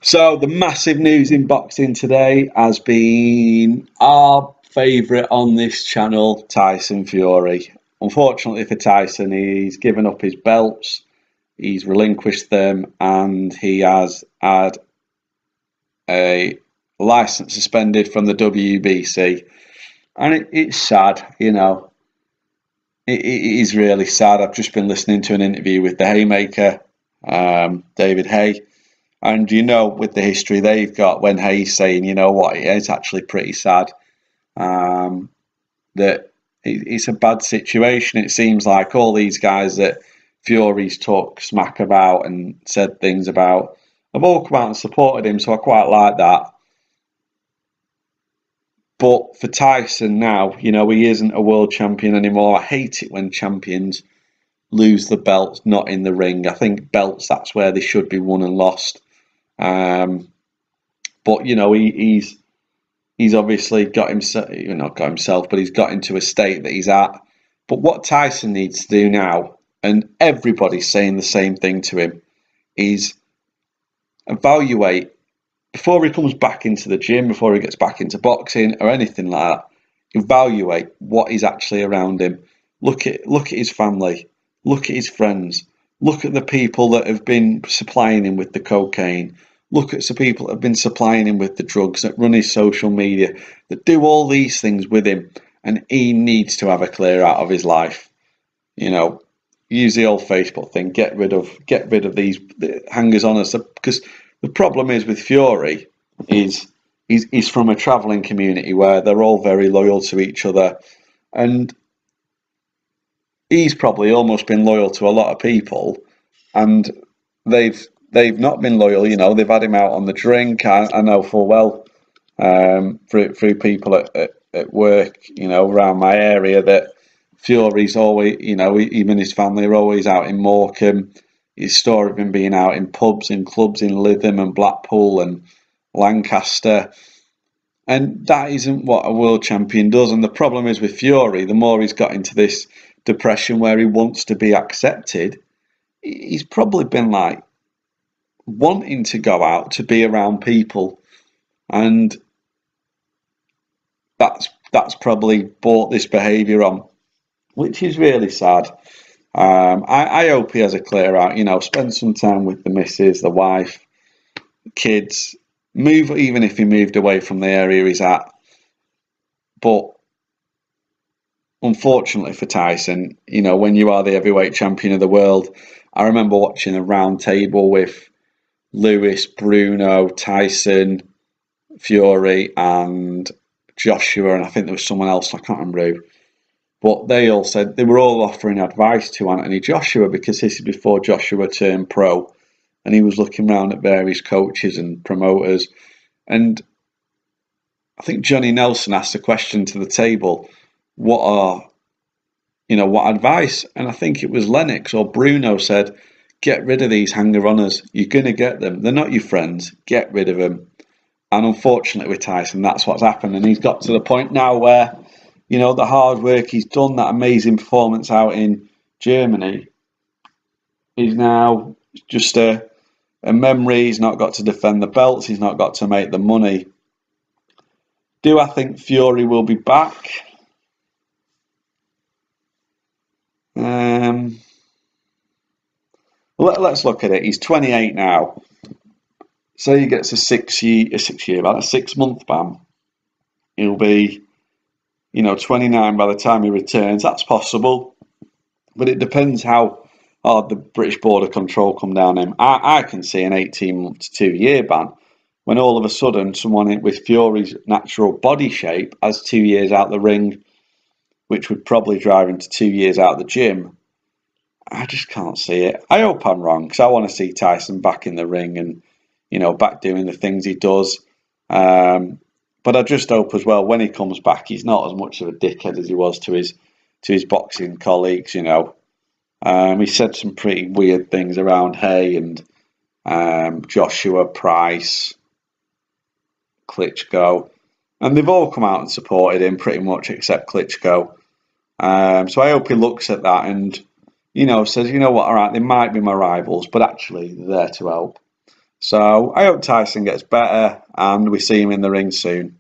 So the massive news in boxing today has been our favourite on this channel, Tyson Fury. Unfortunately for Tyson, he's given up his belts, he's relinquished them, and he has had a licence suspended from the WBC. And it's sad, you know. It is really sad. I've just been listening to an interview with the Haymaker, David Hay. And you know, with the history they've got, when Hayes saying, you know what, it's actually pretty sad that it's a bad situation. It seems like all these guys that Fury's talked smack about and said things about have all come out and supported him, so I quite like that. But for Tyson now, you know, he isn't a world champion anymore. I hate it when champions lose the belts not in the ring. I think belts, that's where they should be won and lost. But you know, he's obviously got himself, not got himself, but he's got into a state that he's at. But what Tyson needs to do now, and everybody's saying the same thing to him, is evaluate before he comes back into the gym, before he gets back into boxing or anything like that. Evaluate what is actually around him. Look at his family. Look at his friends. Look at the people that have been supplying him with the cocaine. Look at the people that have been supplying him with the drugs, that run his social media, that do all these things with him. And he needs to have a clear out of his life. You know, use the old Facebook thing. Get rid of these hangers on us. Because the problem is with Fury is he's from a travelling community where they're all very loyal to each other, and he's probably almost been loyal to a lot of people, and they've not been loyal. You know, they've had him out on the drink. I know full well through people at work, you know, around my area, that Fury's always, you know, even his family are always out in Morecambe. His story of him being out in pubs and clubs in Lytham and Blackpool and Lancaster. And that isn't what a world champion does. And the problem is with Fury, the more he's got into this depression where he wants to be accepted, he's probably been like wanting to go out to be around people. And that's probably brought this behaviour on, which is really sad. I hope he has a clear out, you know, spend some time with the missus, the wife, the kids, move, even if he moved away from the area he's at. But unfortunately for Tyson, you know, when you are the heavyweight champion of the world, I remember watching a round table with Lewis, Bruno, Tyson, Fury and Joshua, and I think there was someone else, I can't remember who. But they all said they were all offering advice to Anthony Joshua, because this is before Joshua turned pro, and he was looking around at various coaches and promoters. And I think Johnny Nelson asked a question to the table, what advice? And I think it was Lennox or Bruno said, get rid of these hanger-oners. You're going to get them. They're not your friends. Get rid of them. And unfortunately with Tyson, that's what's happened. And he's got to the point now where, you know, the hard work he's done, that amazing performance out in Germany, is now just a memory. He's not got to defend the belts. He's not got to make the money. Do I think Fury will be back? Let's look at it. He's 28 now. Say he gets a 6-month ban. He'll be, 29 by the time he returns. That's possible, but it depends how hard the British border control come down him. I can see an 18-month to 2-year ban when all of a sudden someone with Fury's natural body shape has 2 years out the ring, which would probably drive him to 2 years out the gym. I just can't see it. I hope I'm wrong, because I want to see Tyson back in the ring and, back doing the things he does. But I just hope as well, when he comes back, he's not as much of a dickhead as he was to his boxing colleagues. He said some pretty weird things around Hay and Joshua, Price, Klitschko, and they've all come out and supported him pretty much except Klitschko. So I hope he looks at that and says, you know what, all right, they might be my rivals, but actually they're there to help. So I hope Tyson gets better and we see him in the ring soon.